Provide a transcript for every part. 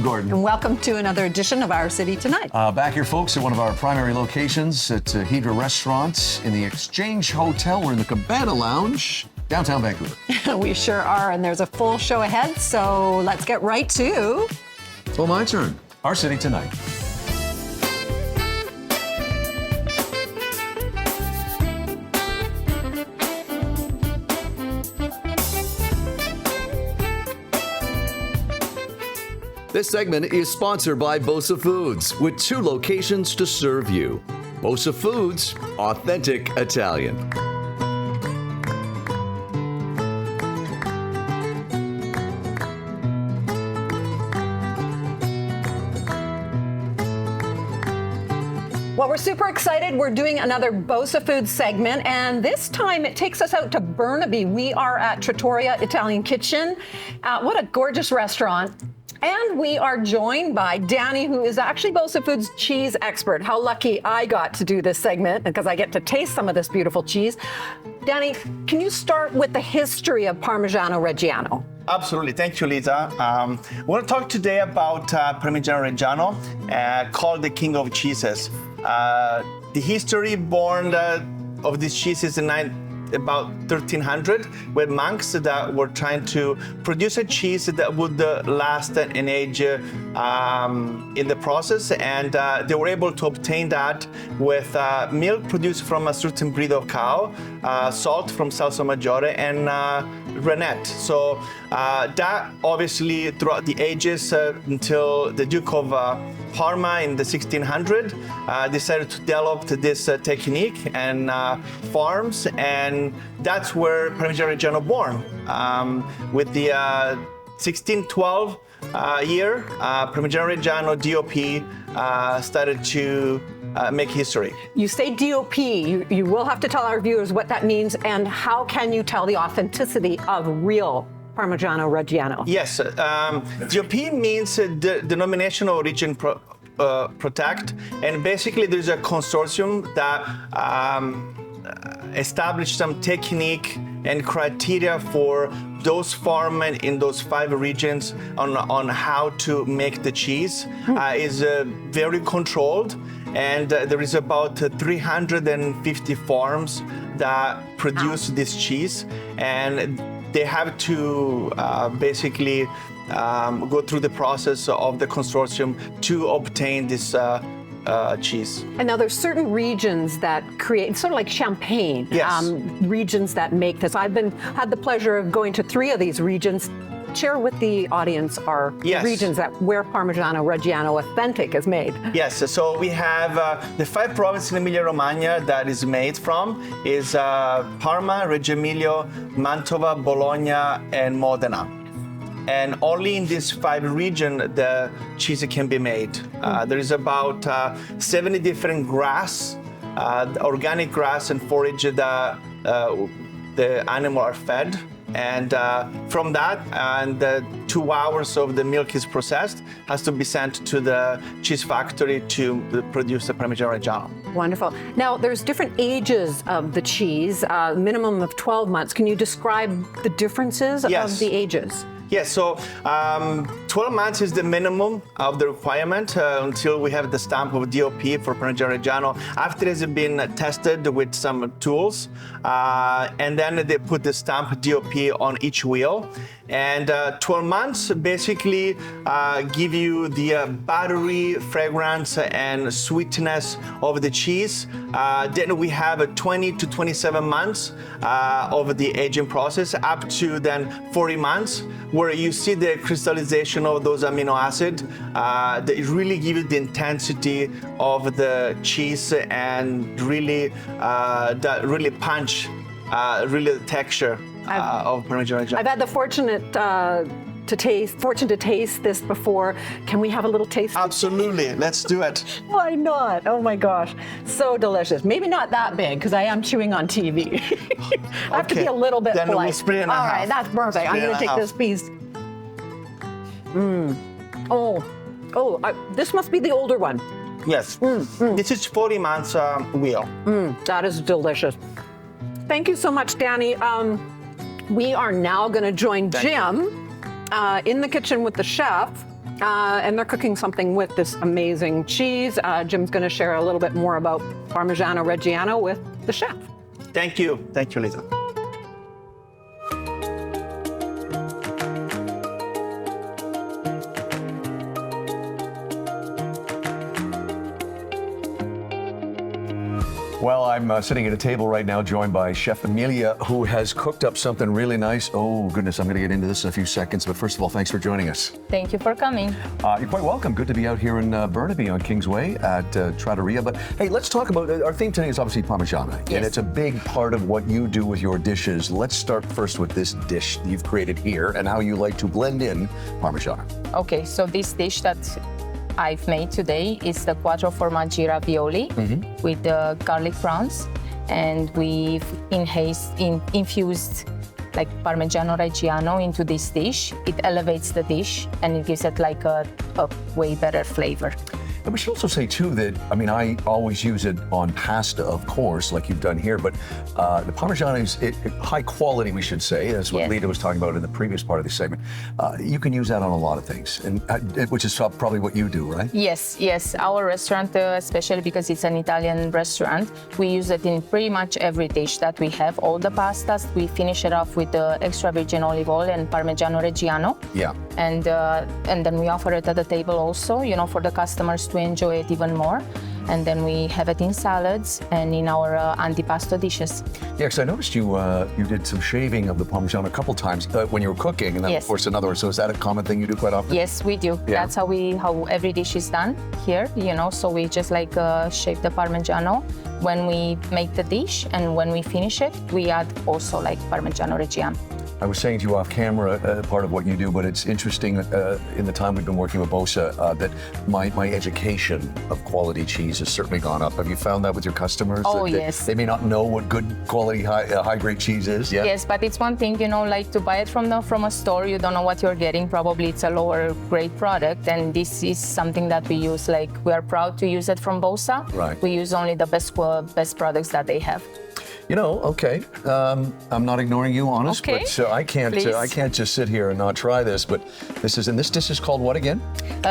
Gordon. And welcome to another edition of Our City Tonight. Back here, folks, at one of our primary locations at Hydra Restaurant in the Exchange Hotel. We're in the Cabana Lounge, downtown Vancouver. We sure are, and there's a full show ahead, so let's get right to... Well, my turn. Our City Tonight. This segment is sponsored by Bosa Foods, with 2 locations to serve you. Bosa Foods, authentic Italian. Well, we're super excited. We're doing another Bosa Foods segment, and this time it takes us out to Burnaby. We are at Trattoria Italian Kitchen. What a gorgeous restaurant. And we are joined by Danny, who is actually Bosa Foods cheese expert. How lucky I got to do this segment because I get to taste some of this beautiful cheese. Danny, can you start with the history of Parmigiano Reggiano? Absolutely. Thank you, Lisa. I want to talk today about Parmigiano Reggiano, called the king of cheeses. The history born of this cheese is about 1300, with monks that were trying to produce a cheese that would last and age in the process, and they were able to obtain that with milk produced from a certain breed of cow, salt from Salsa Maggiore, and rennet. So that obviously throughout the ages until the Duke of Parma in the 1600 decided to develop this technique and farms, and that's where Parmigiano Reggiano born. With the 1612 year, Parmigiano Reggiano DOP started to make history. You say DOP, you will have to tell our viewers what that means, and how can you tell the authenticity of real Parmigiano Reggiano? Yes, DOP means Denomination of Origin Protect, and basically there's a consortium that established some technique and criteria for those farmers in those 5 regions on how to make the cheese. Is very controlled, and there is about 350 farms that produce this cheese, and they have to basically go through the process of the consortium to obtain this cheese. And now there's certain regions that create, sort of like Champagne, Yes. Regions that make this. I've had the pleasure of going to 3 of these regions. Share with the audience our Yes. regions where Parmigiano Reggiano authentic is made. Yes, so we have the 5 provinces in Emilia-Romagna that is made from is Parma, Reggio Emilia, Mantova, Bologna, and Modena. And only in these 5 regions the cheese can be made. There is about 70 different grass, organic grass and forage that the animal are fed. And from that, and 2 hours of the milk is processed, has to be sent to the cheese factory to produce the Parmigiano Reggiano. Wonderful. Now, there's different ages of the cheese, minimum of 12 months. Can you describe the differences Yes. of the ages? Yes, so 12 months is the minimum of the requirement until we have the stamp of DOP for Parmigiano Reggiano. After it has been tested with some tools, and then they put the stamp DOP on each wheel. And 12 months basically give you the buttery fragrance and sweetness of the cheese. Then we have 20 to 27 months of the aging process, up to then 40 months, where you see the crystallization of those amino acids that really give you the intensity of the cheese and really that really punch, really the texture of Parmigiano Reggiano. I've had the fortune to taste this before. Can we have a little taste? Absolutely, let's do it. Why not? Oh my gosh, so delicious. Maybe not that big because I am chewing on TV. I have to be a little bit Then polite. we'll split it in All half. right, that's perfect. I'm Split it going in to take half. this piece. This must be the older one. Yes, this is 40 months wheel. That is delicious. Thank you so much, Danny. We are now going to join Jim in the kitchen with the chef. And they're cooking something with this amazing cheese. Jim's going to share a little bit more about Parmigiano Reggiano with the chef. Thank you, Lisa. Well, I'm sitting at a table right now joined by Chef Amelia, who has cooked up something really nice. Oh, goodness, I'm going to get into this in a few seconds. But first of all, thanks for joining us. Thank you for coming. You're quite welcome. Good to be out here in Burnaby on Kingsway at Trattoria. But hey, let's talk about, our theme today is obviously Parmigiana. Yes. And it's a big part of what you do with your dishes. Let's start first with this dish that you've created here and how you like to blend in Parmigiana. Okay, so this dish that I've made today is the quattro formaggi ravioli with the garlic prawns, and we've infused like Parmigiano Reggiano into this dish. It elevates the dish and it gives it like a way better flavor. And we should also say too that, I mean, I always use it on pasta, of course, like you've done here, but the Parmesan is high quality, we should say. That's what Yes. Lita was talking about in the previous part of the segment. You can use that on a lot of things, and which is probably what you do, right? Yes. Our restaurant, especially because it's an Italian restaurant, we use it in pretty much every dish that we have. All the pastas, we finish it off with the extra virgin olive oil and Parmigiano Reggiano. Yeah. And then we offer it at the table also, for the customers to enjoy it even more. And then we have it in salads and in our antipasto dishes. Yeah, because I noticed you did some shaving of the Parmesan a couple times when you were cooking, and then Yes. of course another one. So is that a common thing you do quite often? Yes, we do. Yeah. That's how every dish is done here, So we just like shave the Parmigiano when we make the dish, and when we finish it, we add also like Parmigiano Reggiano. I was saying to you off camera, part of what you do, but it's interesting in the time we've been working with Bosa that my education of quality cheese has certainly gone up. Have you found that with your customers? Oh, that yes. They may not know what good quality high grade cheese is. Yeah. Yes, but it's one thing, like to buy it from a store, you don't know what you're getting. Probably it's a lower grade product, and this is something that we use. Like, we are proud to use it from Bosa. Right. We use only the best products that they have. Okay. I'm not ignoring you, honest, Okay. but I can't just sit here and not try this. But this dish is called what again?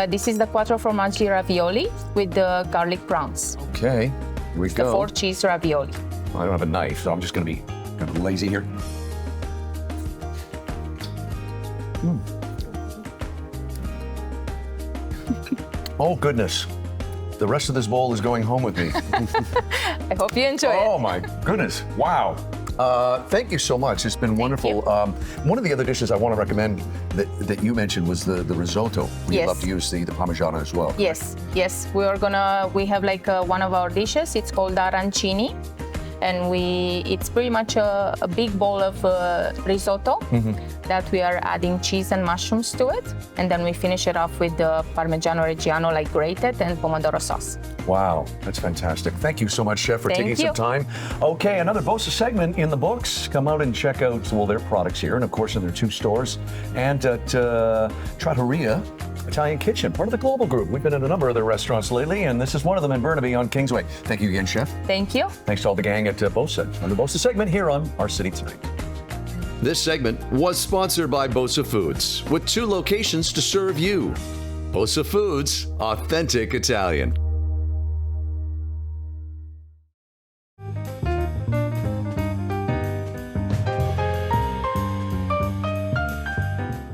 This is the quattro formaggi ravioli with the garlic prawns. Okay, here we The go. 4-cheese ravioli. I don't have a knife, so I'm just going to be kind of lazy here. Oh, goodness. The rest of this bowl is going home with me. I hope you enjoy it. Oh, my goodness. Wow. Thank you so much. It's been wonderful. One of the other dishes I want to recommend that you mentioned was the risotto. We Yes. love to use the Parmigiana as well. Yes. We have like one of our dishes. It's called arancini, and it's pretty much a big bowl of risotto that we are adding cheese and mushrooms to it, and then we finish it off with the Parmigiano Reggiano, like grated, and pomodoro sauce. Wow, that's fantastic. Thank you so much, Chef, for Thank taking some you. time. Okay, another Bosa segment in the books. Come out and check out their products here, and of course in their 2 stores, and at Trattoria Italian Kitchen, part of the Global Group. We've been in a number of their restaurants lately, and this is one of them in Burnaby on Kingsway. Thank you again, Chef. Thank you. Thanks to all the gang at Bosa on the Bosa segment here on Our City Tonight. This segment was sponsored by Bosa Foods, with 2 locations to serve you. Bosa Foods, authentic Italian.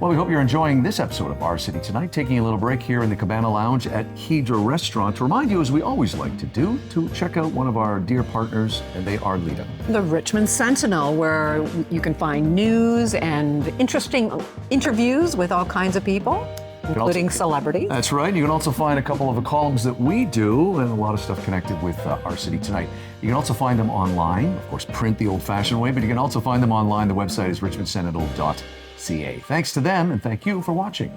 Well, we hope you're enjoying this episode of Our City Tonight, taking a little break here in the Cabana Lounge at Hydra Restaurant. To remind you, as we always like to do, to check out one of our dear partners, and they are Lita. The Richmond Sentinel, where you can find news and interesting interviews with all kinds of people, including celebrities. That's right. You can also find a couple of the columns that we do and a lot of stuff connected with Our City Tonight. You can also find them online, of course, print the old-fashioned way, but you can also find them online. The website is richmondsentinel.ca. Thanks to them, and thank you for watching.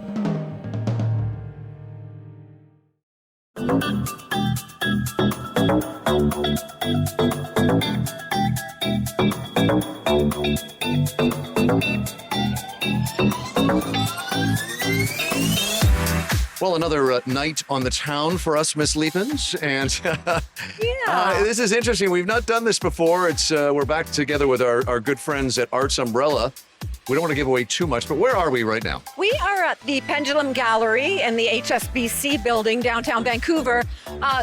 Well, another night on the town for us, Miss Leapins, and this is interesting. We've not done this before. We're back together with our good friends at Arts Umbrella, We don't want to give away too much, but where are we right now? We are at the Pendulum Gallery in the HSBC building, downtown Vancouver.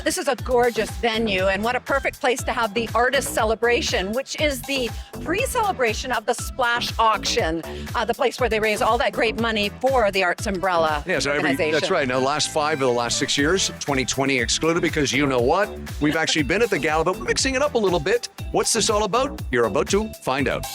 This is a gorgeous venue, and what a perfect place to have the Artist Celebration, which is the pre-celebration of the Splash Auction, the place where they raise all that great money for the Arts Umbrella organization. That's right. Now, last 5 of the last 6 years, 2020 excluded, because you know what? We've actually been at the gala, but we're mixing it up a little bit. What's this all about? You're about to find out.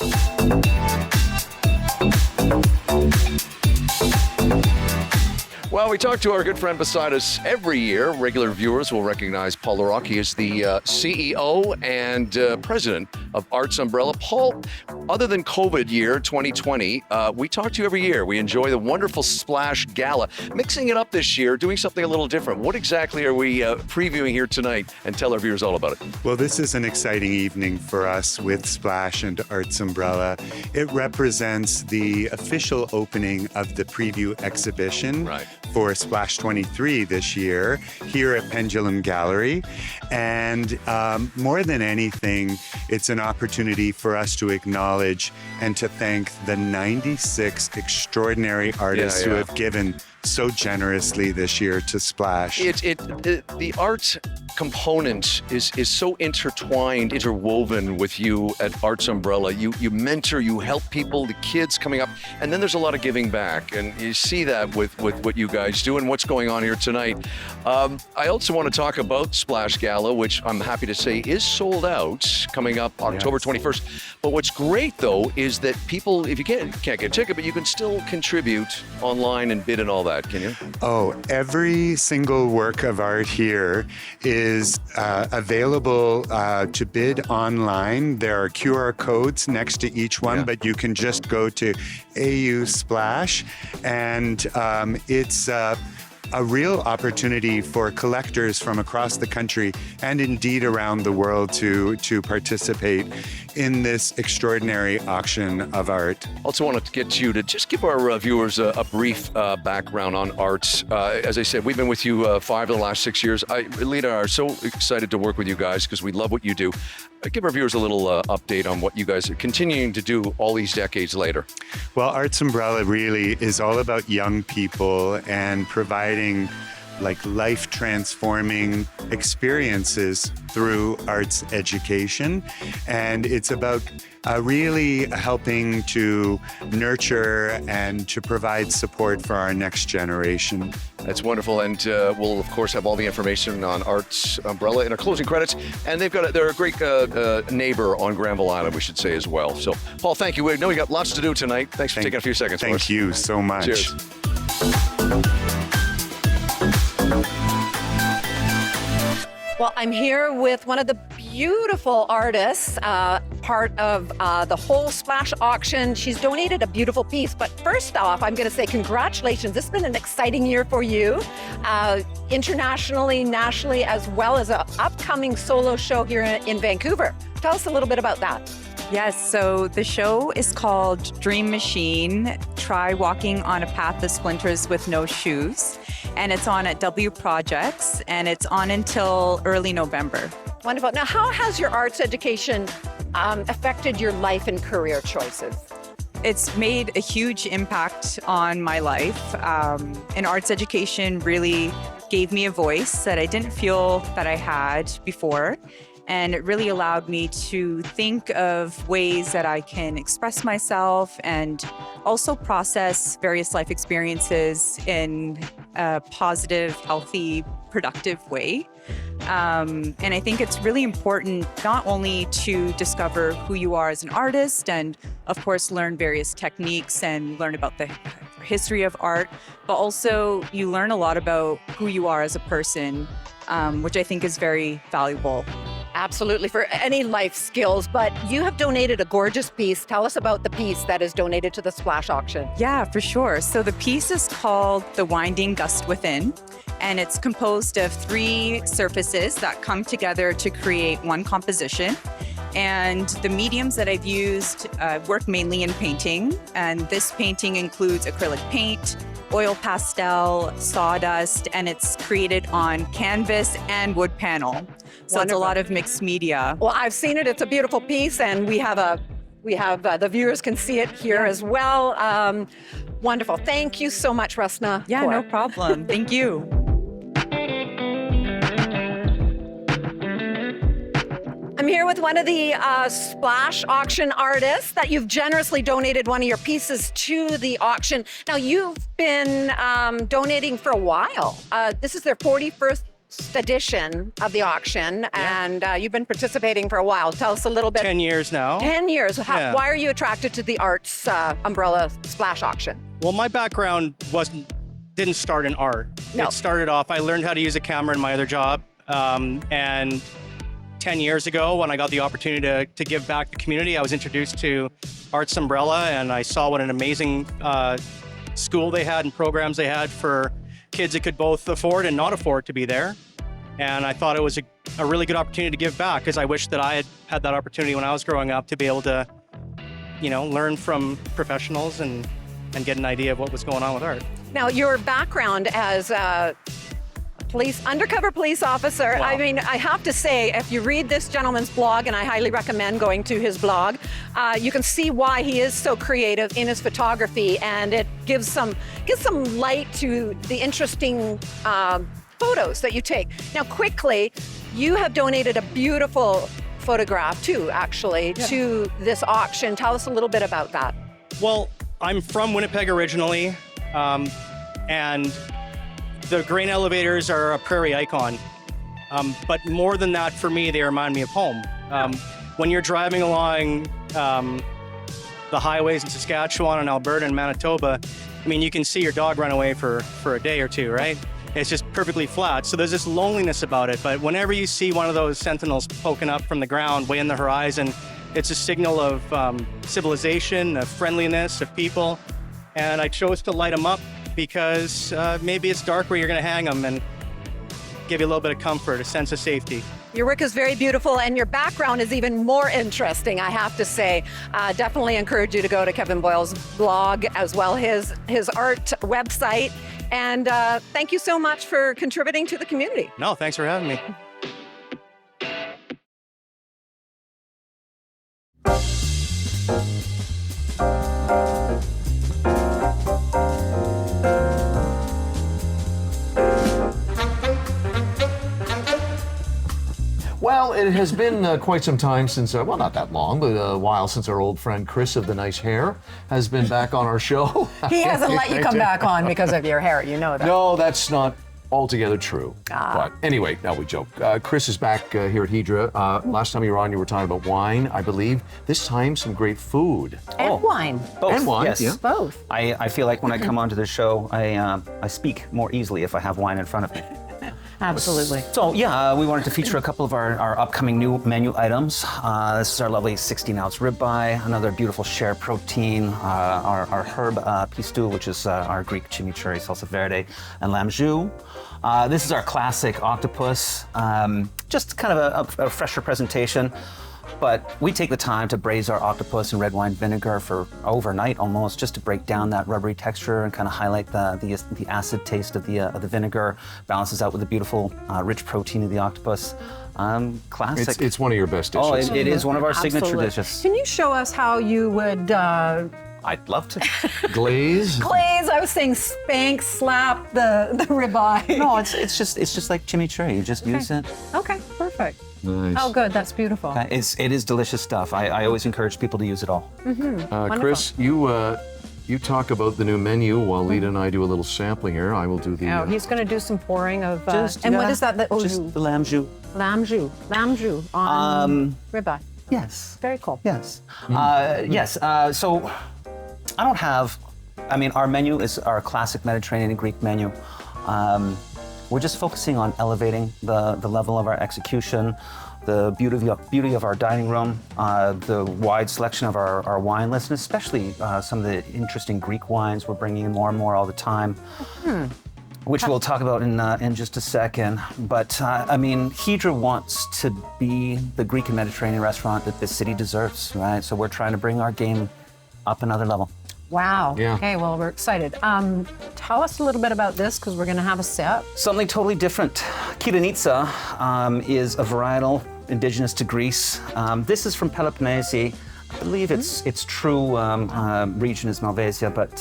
Well, we talk to our good friend beside us every year. Regular viewers will recognize Paul Larocque. He is the CEO and president of Arts Umbrella. Paul, other than COVID year 2020, we talk to you every year. We enjoy the wonderful Splash Gala. Mixing it up this year, doing something a little different. What exactly are we previewing here tonight? And tell our viewers all about it. Well, this is an exciting evening for us with Splash and Arts Umbrella. It represents the official opening of the preview exhibition for Splash 23 this year here at Pendulum Gallery. And more than anything, it's an opportunity for us to acknowledge and to thank the 96 extraordinary artists who have given so generously this year to Splash. The art component is so intertwined, interwoven with you at Arts Umbrella. You mentor, you help people, the kids coming up, and then there's a lot of giving back, and you see that with what you guys do and what's going on here tonight. I also want to talk about Splash Gala, which I'm happy to say is sold out, coming up October 21st. But what's great, though, is that people, if you can't get a ticket, but you can still contribute online and bid and all that, can you? Oh, every single work of art here is available to bid online. There are QR codes next to each one, but you can just go to AU Splash, and it's a real opportunity for collectors from across the country and indeed around the world to participate in this extraordinary auction of art. Also wanted to get you to just give our viewers a brief background on arts. As I said, we've been with you 5 of the last 6 years. Lita are so excited to work with you guys because we love what you do. Give our viewers a little update on what you guys are continuing to do all these decades later. Well, Arts Umbrella really is all about young people and providing life-transforming experiences through arts education. And it's about really helping to nurture and to provide support for our next generation. That's wonderful, and we'll of course have all the information on Arts Umbrella in our closing credits. And they're a great neighbor on Granville Island, we should say as well. So, Paul, thank you. We know we got lots to do tonight. Thanks for taking a few seconds for us. Thank you so much. Cheers. Well, I'm here with one of the beautiful artists, part of the whole Splash auction. She's donated a beautiful piece. But first off, I'm going to say congratulations. This has been an exciting year for you, internationally, nationally, as well as an upcoming solo show here in Vancouver. Tell us a little bit about that. Yes, so the show is called Dream Machine, Try Walking on a Path of Splinters with No Shoes. And it's on at W Projects, and it's on until early November. Wonderful. Now, how has your arts education affected your life and career choices? It's made a huge impact on my life. And arts education really gave me a voice that I didn't feel that I had before. And it really allowed me to think of ways that I can express myself and also process various life experiences in a positive, healthy, productive way. And I think it's really important not only to discover who you are as an artist and, of course, learn various techniques and learn about the history of art, but also you learn a lot about who you are as a person, which I think is very valuable. Absolutely, for any life skills, but you have donated a gorgeous piece. Tell us about the piece that is donated to the Splash auction. Yeah, for sure. So the piece is called The Winding Gust Within, and it's composed of 3 surfaces that come together to create one composition. And the mediums that I've used work mainly in painting, and this painting includes acrylic paint, oil pastel, sawdust, and it's created on canvas and wood panel. So It's a lot of mixed media. Well, I've seen it. It's a beautiful piece, and we have a we have the viewers can see it here as well. Wonderful. Thank you so much, Rusna. Yeah, no problem. Thank you. I'm here with one of the splash auction artists that you've generously donated one of your pieces to the auction. Now, you've been donating for a while. This is their 41st edition of the auction, and you've been participating for a while. Tell us a little bit. 10 years now. 10 years. Why are you attracted to the arts umbrella splash auction? Well, my background didn't start in art. No. It started off, I learned how to use a camera in my other job, and 10 years ago, when I got the opportunity to give back to the community, I was introduced to Arts Umbrella, and I saw what an amazing school they had and programs they had for kids that could both afford and not afford to be there. And I thought it was a really good opportunity to give back, because I wish that I had that opportunity when I was growing up to be able to, learn from professionals and get an idea of what was going on with art. Now, your background as undercover police officer. Wow. I mean, I have to say, if you read this gentleman's blog, and I highly recommend going to his blog, you can see why he is so creative in his photography, and it gives some light to the interesting photos that you take. Now, quickly, you have donated a beautiful photograph too, actually, to this auction. Tell us a little bit about that. Well, I'm from Winnipeg originally, and the grain elevators are a prairie icon. But more than that, for me, they remind me of home. When you're driving along the highways in Saskatchewan and Alberta and Manitoba, I mean, you can see your dog run away for a day or two, right? It's just perfectly flat. So there's this loneliness about it. But whenever you see one of those sentinels poking up from the ground way in the horizon, it's a signal of civilization, of friendliness, of people. And I chose to light them up because maybe it's dark where you're going to hang them, and give you a little bit of comfort, a sense of safety. Your work is very beautiful, and your background is even more interesting, I have to say. Definitely encourage you to go to Kevin Boyle's blog, as well as his art website. And thank you so much for contributing to the community. No, thanks for having me. Well, it has been quite some time since, well, not that long, but a while since our old friend Chris of the nice hair has been back on our show. He hasn't let you come back on because of your hair, you know that. No, that's not altogether true. But anyway, now we joke. Chris is back here at Hydra. Last time you were on, you were talking about wine, I believe. This time, some great food. And wine. Both. And wine, yes. yeah. Both. I feel like when I come onto the show, I speak more easily if I have wine in front of me. Absolutely. So yeah, we wanted to feature a couple of our upcoming new menu items. This is our lovely 16-ounce ribeye, another beautiful share protein, our herb pistou, which is our Greek chimichurri salsa verde, and lamb jus. This is our classic octopus, just kind of a fresher presentation. But we take the time to braise our octopus in red wine vinegar for overnight almost, just to break down that rubbery texture and kind of highlight the acid taste of the vinegar. Balances out with the beautiful rich protein of the octopus. Classic. It's one of your best Oh, dishes. it is one of our signature Absolutely. dishes. Can you show us how you would I'd love to. Glaze? glaze? I was saying spank, slap the ribeye. No, it's just like chimichurri. You just use it. Okay, perfect. Nice. Oh, good. That's beautiful. It is delicious stuff. I always encourage people to use it all. Chris, you talk about the new menu while Lita and I do a little sampling here. I will do the... Oh, he's going to do some pouring of. Just, and yeah, what is that? Just the lamb jus. Lamb jus on ribeye. Yes. Very cool. Yes. Yes. So I don't have, our menu is our classic Mediterranean and Greek menu. We're just focusing on elevating the level of our execution, the beauty of our dining room, the wide selection of our wine list, and especially some of the interesting Greek wines we're bringing in more and more all the time. Which we'll talk about in just a second. But Hydra wants to be the Greek and Mediterranean restaurant that this city deserves, right? So we're trying to bring our game up another level. Wow. Yeah. Okay, well, we're excited. Tell us a little bit about this, because we're going to have a sip. Something totally different. Kiranitsa is a varietal indigenous to Greece. This is from Peloponnese. I believe its true region is Malvasia, but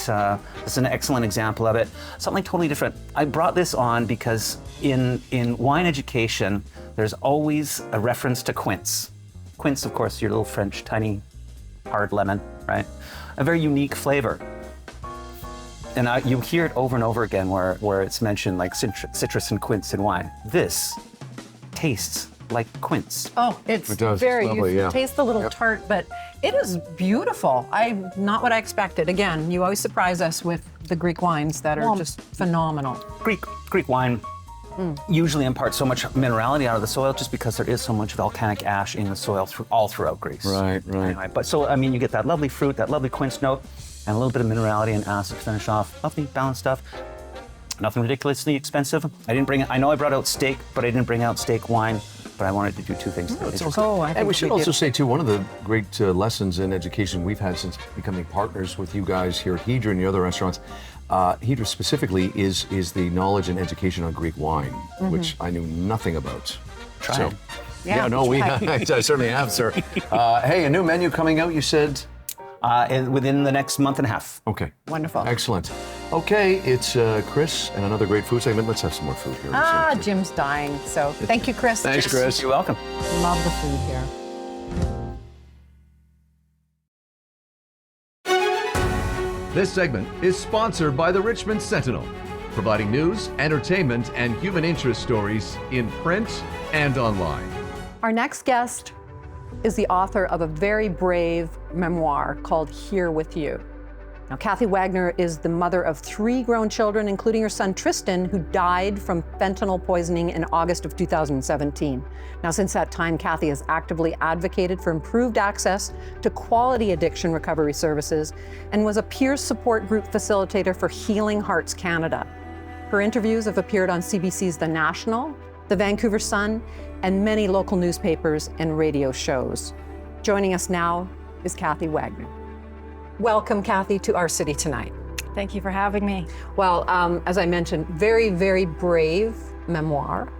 it's an excellent example of it. Something totally different. I brought this on because in wine education, there's always a reference to quince. Quince, of course, your little French tiny hard lemon, right? A very unique flavor. And you hear it over and over again where it's mentioned like citrus and quince in wine. This tastes like quince. Oh, it's It does. very, It's lovely, you yeah. taste the little tart, but it is beautiful. Not what I expected. Again, you always surprise us with the Greek wines that are just phenomenal. Greek wine usually imparts so much minerality out of the soil just because there is so much volcanic ash in the soil all throughout Greece. Right. Anyway, but so, I mean, you get that lovely fruit, that lovely quince note, and a little bit of minerality and acid to finish off. Lovely, balanced stuff. Nothing ridiculously expensive. I know I brought out steak, but I didn't bring out steak wine, but I wanted to do two things. I And think we should we also do. say, too, one of the great lessons in education we've had since becoming partners with you guys here at Hydra and the other restaurants, Hydra specifically, is the knowledge and education on Greek wine, which I knew nothing about. Try it. Yeah, no, I certainly have, sir. Hey, a new menu coming out, you said? Within the next month and a half. Okay. Wonderful. Excellent. Okay, it's Chris and another great food segment. Let's have some more food here. Jim's dying. So thank you, Chris. Thanks, Chris. You're welcome. Love the food here. This segment is sponsored by the Richmond Sentinel, providing news, entertainment, and human interest stories in print and online. Our next guest is the author of a very brave memoir called Here With You. Now, Kathy Wagner is the mother of 3 grown children, including her son Tristan, who died from fentanyl poisoning in August of 2017. Now, since that time, Kathy has actively advocated for improved access to quality addiction recovery services and was a peer support group facilitator for Healing Hearts Canada. Her interviews have appeared on CBC's The National, The Vancouver Sun, and many local newspapers and radio shows. Joining us now is Kathy Wagner. Welcome, Kathy, to our city tonight. Thank you for having me. Well, as I mentioned, very, very brave memoir.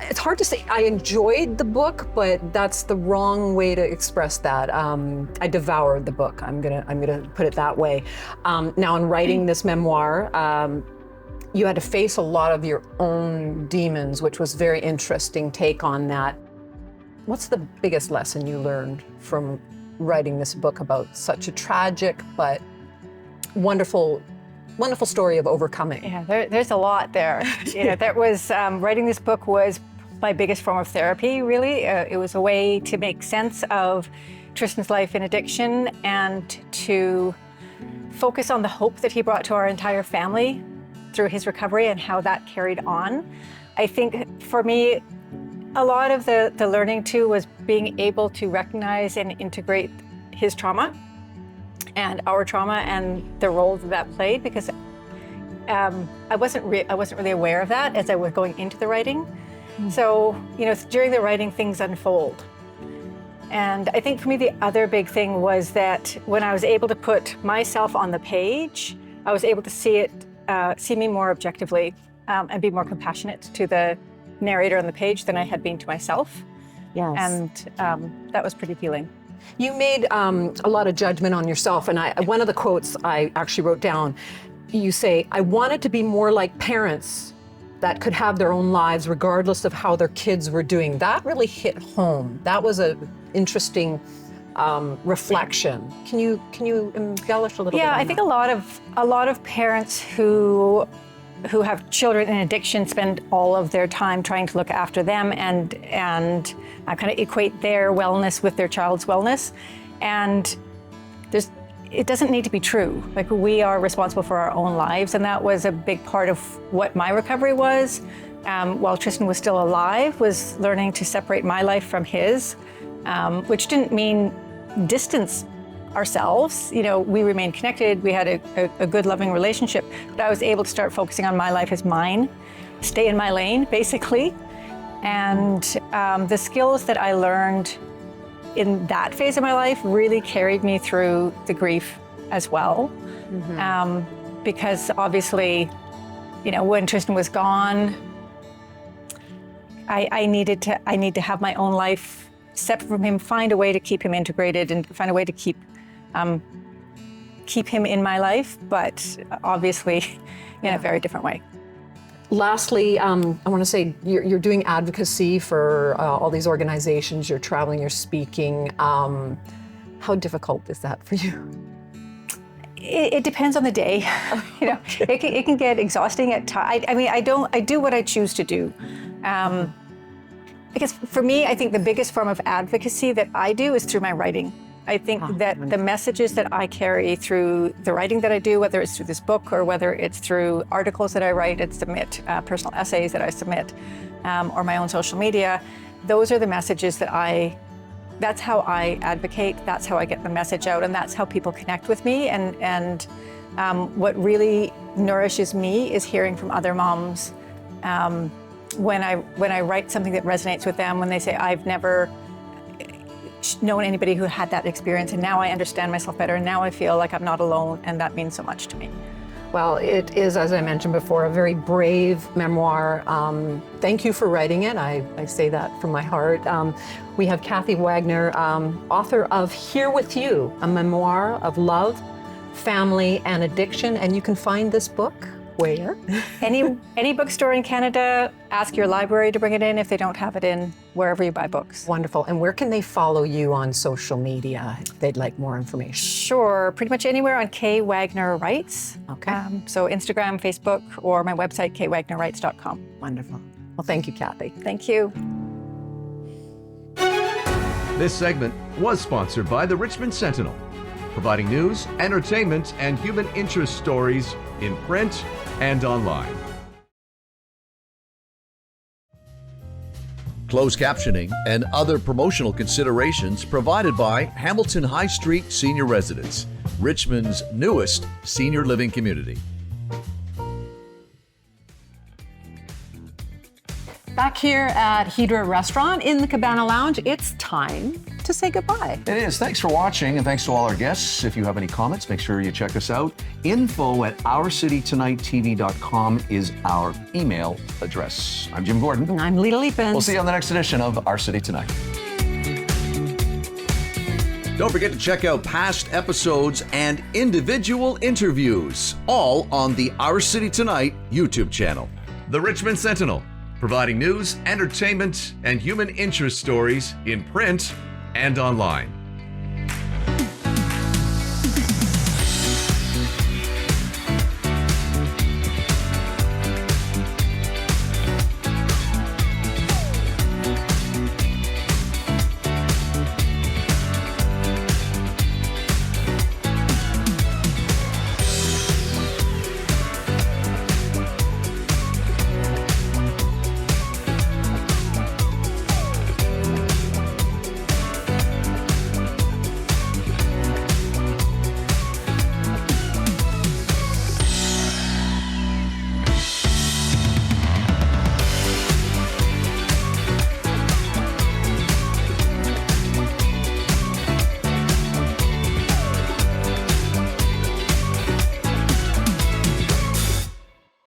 It's hard to say I enjoyed the book, but that's the wrong way to express that. I devoured the book. I'm gonna put it that way. Now, in writing this memoir, you had to face a lot of your own demons, which was very interesting take on that. What's the biggest lesson you learned from writing this book about such a tragic but wonderful story of overcoming? Yeah, there's a lot there. That was writing this book was my biggest form of therapy. Really, it was a way to make sense of Tristan's life in addiction and to focus on the hope that he brought to our entire family through his recovery and how that carried on. I think for me, a lot of the learning too was being able to recognize and integrate his trauma and our trauma and the role that played, because I wasn't really aware of that as I was going into the writing. So, during the writing, things unfold. And I think for me, the other big thing was that when I was able to put myself on the page, I was able to see me more objectively and be more compassionate to the narrator on the page than I had been to myself. Yes. And that was pretty healing. You made a lot of judgment on yourself, and one of the quotes I actually wrote down, you say, "I wanted to be more like parents that could have their own lives regardless of how their kids were doing." That really hit home. That was an interesting reflection. Can you embellish a little bit? Yeah, on I think that? a lot of parents who have children in addiction spend all of their time trying to look after them and kind of equate their wellness with their child's wellness. And it doesn't need to be true. Like, we are responsible for our own lives, and that was a big part of what my recovery was. While Tristan was still alive, was learning to separate my life from his, which didn't mean distance ourselves. We remained connected. We had a good, loving relationship, but I was able to start focusing on my life as mine, stay in my lane, basically. And the skills that I learned in that phase of my life really carried me through the grief as well. Because obviously, when Tristan was gone, I needed to have my own life separate from him, find a way to keep him integrated and find a way to keep him in my life, but obviously in a very different way. Lastly, I want to say you're doing advocacy for all these organizations. You're traveling, you're speaking. How difficult is that for you? It depends on the day. You know, it can get exhausting at times. I mean, I do what I choose to do. I guess for me, I think the biggest form of advocacy that I do is through my writing. I think that the messages that I carry through the writing that I do, whether it's through this book or whether it's through articles that I write and submit, personal essays that I submit, or my own social media, those are the messages that's how I advocate, that's how I get the message out, and that's how people connect with me. And what really nourishes me is hearing from other moms when I write something that resonates with them, when they say, I've never known anybody who had that experience, and now I understand myself better, and now I feel like I'm not alone, and that means so much to me. Well, it is, as I mentioned before, a very brave memoir. Thank you for writing it. I say that from my heart. We have Kathy Wagner, author of Here With You, a memoir of love, family, and addiction. And you can find this book where? Any bookstore in Canada. Ask your library to bring it in if they don't have it in wherever you buy books. Wonderful. And where can they follow you on social media if they'd like more information? Sure, pretty much anywhere on K Wagner Writes. Okay. So Instagram, Facebook, or my website, kwagnerwrites.com. Wonderful. Well, thank you, Kathy. Thank you. This segment was sponsored by the Richmond Sentinel, providing news, entertainment, and human interest stories in print and online. Closed captioning and other promotional considerations provided by Hamilton High Street Senior Residence, Richmond's newest senior living community. Back here at Hydra Restaurant in the Cabana Lounge, it's time to say goodbye. It is. Thanks for watching, and thanks to all our guests. If you have any comments, make sure you check us out. info@ourcitytonighttv.com is our email address. I'm Jim Gordon. And I'm Lita Leapin. We'll see you on the next edition of Our City Tonight. Don't forget to check out past episodes and individual interviews, all on the Our City Tonight YouTube channel. The Richmond Sentinel, providing news, entertainment, and human interest stories in print and online.